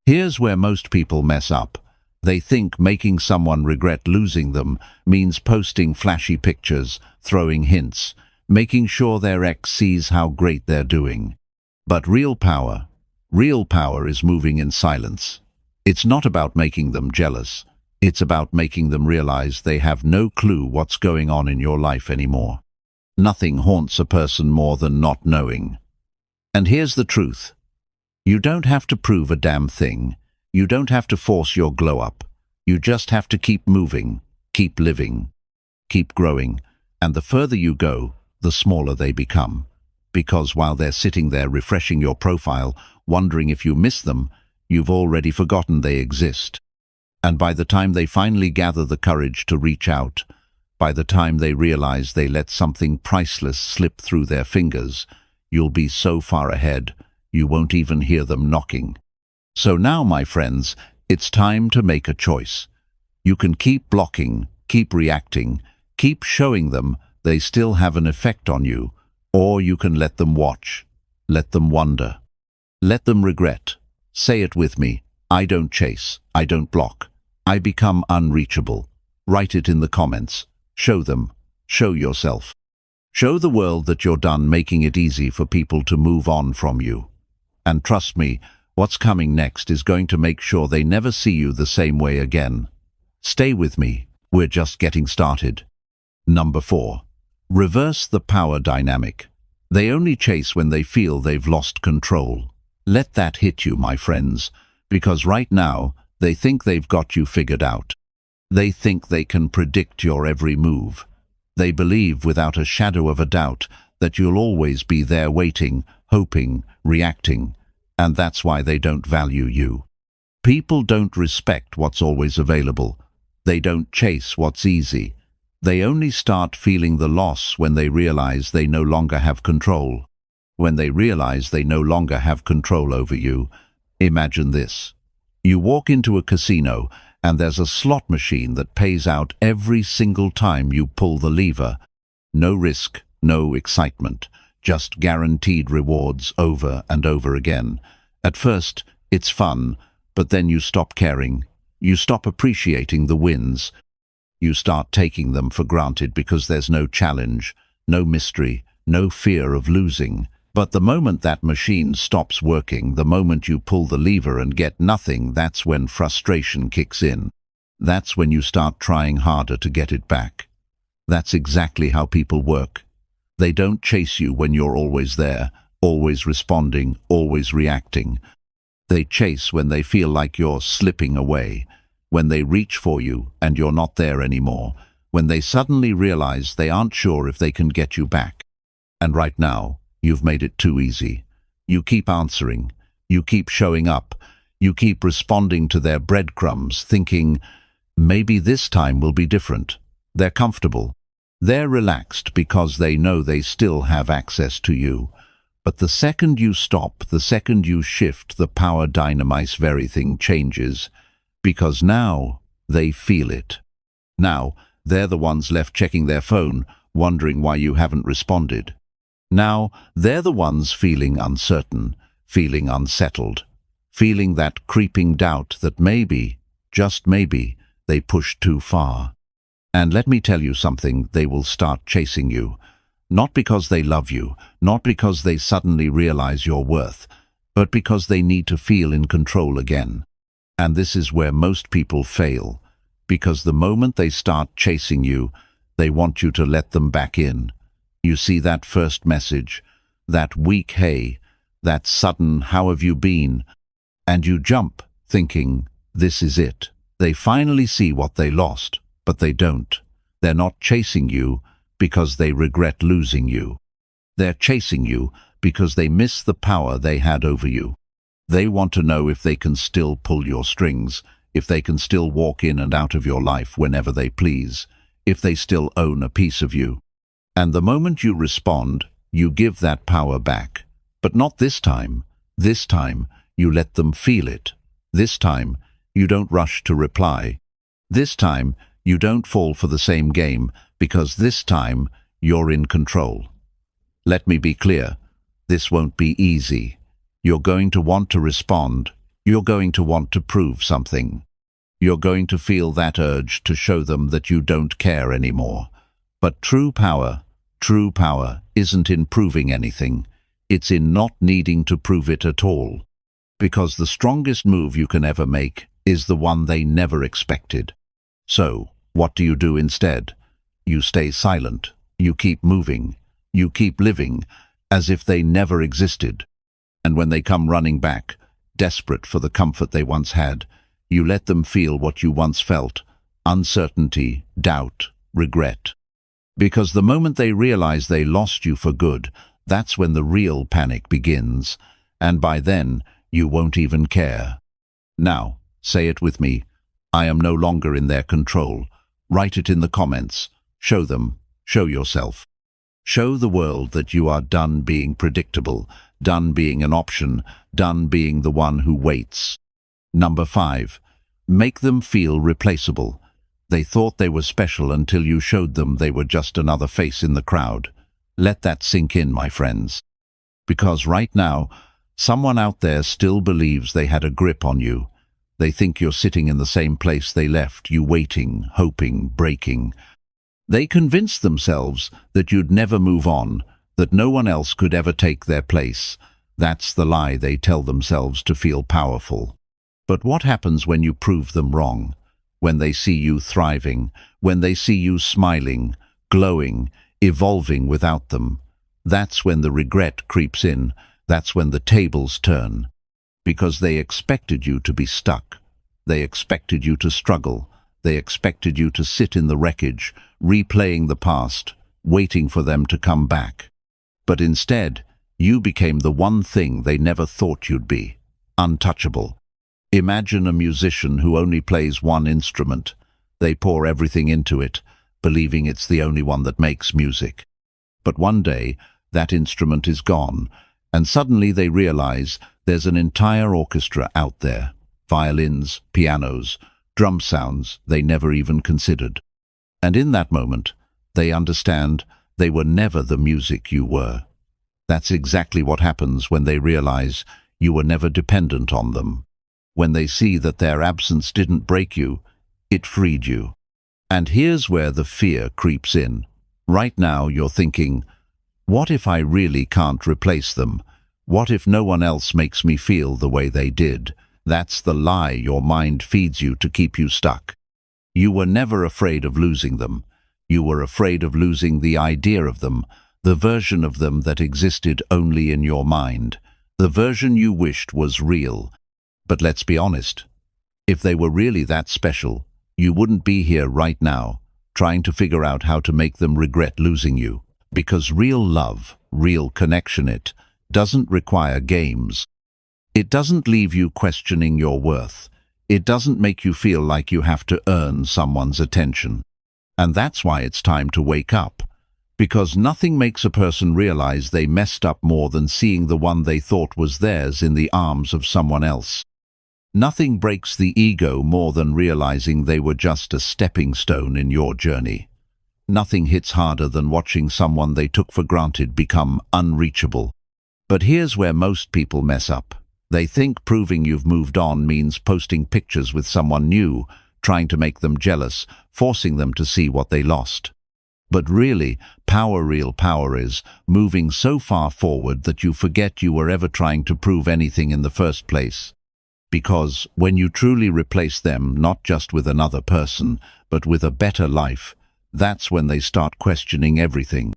Here's where most people mess up. They think making someone regret losing them means posting flashy pictures, throwing hints, making sure their ex sees how great they're doing. But real power is moving in silence. It's not about making them jealous. It's about making them realize they have no clue what's going on in your life anymore. Nothing haunts a person more than not knowing. And here's the truth. You don't have to prove a damn thing. You don't have to force your glow up. You just have to keep moving, keep living, keep growing. And the further you go, the smaller they become. Because while they're sitting there refreshing your profile, wondering if you miss them, you've already forgotten they exist. And by the time they finally gather the courage to reach out, by the time they realize they let something priceless slip through their fingers, you'll be so far ahead, you won't even hear them knocking. So now, my friends, it's time to make a choice. You can keep blocking, keep reacting, keep showing them they still have an effect on you, or you can let them watch, let them wonder, let them regret. Say it with me. I don't chase, I don't block. I become unreachable. Write it in the comments. Show them. Show yourself. Show the world that you're done making it easy for people to move on from you. And trust me, what's coming next is going to make sure they never see you the same way again. Stay with me. We're just getting started. Number 4. Reverse the power dynamic. They only chase when they feel they've lost control. Let that hit you, my friends, because right now, they think they've got you figured out. They think they can predict your every move. They believe without a shadow of a doubt that you'll always be there waiting, hoping, reacting, and that's why they don't value you. People don't respect what's always available. They don't chase what's easy. They only start feeling the loss when they realize they no longer have control. When they realize they no longer have control over you, imagine this. You walk into a casino and there's a slot machine that pays out every single time you pull the lever. No risk, no excitement, just guaranteed rewards over and over again. At first, it's fun, but then you stop caring. You stop appreciating the wins. You start taking them for granted because there's no challenge, no mystery, no fear of losing. But the moment that machine stops working, the moment you pull the lever and get nothing, that's when frustration kicks in. That's when you start trying harder to get it back. That's exactly how people work. They don't chase you when you're always there, always responding, always reacting. They chase when they feel like you're slipping away, when they reach for you and you're not there anymore, when they suddenly realize they aren't sure if they can get you back. And right now, you've made it too easy. You keep answering. You keep showing up. You keep responding to their breadcrumbs, thinking, maybe this time will be different. They're comfortable. They're relaxed because they know they still have access to you. But the second you stop, the second you shift, the power dynamite, everything changes. Because now they feel it. Now they're the ones left checking their phone, wondering why you haven't responded. Now, they're the ones feeling uncertain, feeling unsettled, feeling that creeping doubt that maybe, just maybe, they pushed too far. And let me tell you something, they will start chasing you. Not because they love you, not because they suddenly realize your worth, but because they need to feel in control again. And this is where most people fail, because the moment they start chasing you, they want you to let them back in. You see that first message, that weak hey, that sudden how have you been, and you jump, thinking, this is it. They finally see what they lost, but they don't. They're not chasing you because they regret losing you. They're chasing you because they miss the power they had over you. They want to know if they can still pull your strings, if they can still walk in and out of your life whenever they please, if they still own a piece of you. And the moment you respond, you give that power back. But not this time. This time, you let them feel it. This time, you don't rush to reply. This time, you don't fall for the same game, because this time, you're in control. Let me be clear. This won't be easy. You're going to want to respond. You're going to want to prove something. You're going to feel that urge to show them that you don't care anymore. But true power isn't in proving anything. It's in not needing to prove it at all. Because the strongest move you can ever make is the one they never expected. So, what do you do instead? You stay silent. You keep moving. You keep living as if they never existed. And when they come running back, desperate for the comfort they once had, you let them feel what you once felt: uncertainty, doubt, regret. Because the moment they realize they lost you for good, that's when the real panic begins. And by then, you won't even care. Now, say it with me. I am no longer in their control. Write it in the comments. Show them. Show yourself. Show the world that you are done being predictable, done being an option, done being the one who waits. Number 5. Make them feel replaceable. They thought they were special until you showed them they were just another face in the crowd. Let that sink in, my friends. Because right now, someone out there still believes they had a grip on you. They think you're sitting in the same place they left you, waiting, hoping, breaking. They convinced themselves that you'd never move on, that no one else could ever take their place. That's the lie they tell themselves to feel powerful. But what happens when you prove them wrong? When they see you thriving, when they see you smiling, glowing, evolving without them? That's when the regret creeps in. That's when the tables turn. Because they expected you to be stuck. They expected you to struggle. They expected you to sit in the wreckage, replaying the past, waiting for them to come back. But instead, you became the one thing they never thought you'd be: untouchable. Imagine a musician who only plays one instrument. They pour everything into it, believing it's the only one that makes music. But one day, that instrument is gone, and suddenly they realize there's an entire orchestra out there. Violins, pianos, drum sounds they never even considered. And in that moment, they understand they were never the music you were. That's exactly what happens when they realize you were never dependent on them. When they see that their absence didn't break you, it freed you. And here's where the fear creeps in. Right now you're thinking, what if I really can't replace them? What if no one else makes me feel the way they did? That's the lie your mind feeds you to keep you stuck. You were never afraid of losing them. You were afraid of losing the idea of them, the version of them that existed only in your mind, the version you wished was real. But let's be honest, if they were really that special, you wouldn't be here right now, trying to figure out how to make them regret losing you. Because real love, real connection, it doesn't require games. It doesn't leave you questioning your worth. It doesn't make you feel like you have to earn someone's attention. And that's why it's time to wake up. Because nothing makes a person realize they messed up more than seeing the one they thought was theirs in the arms of someone else. Nothing breaks the ego more than realizing they were just a stepping stone in your journey. Nothing hits harder than watching someone they took for granted become unreachable. But here's where most people mess up. They think proving you've moved on means posting pictures with someone new, trying to make them jealous, forcing them to see what they lost. But really, real power is moving so far forward that you forget you were ever trying to prove anything in the first place. Because when you truly replace them, not just with another person, but with a better life, that's when they start questioning everything.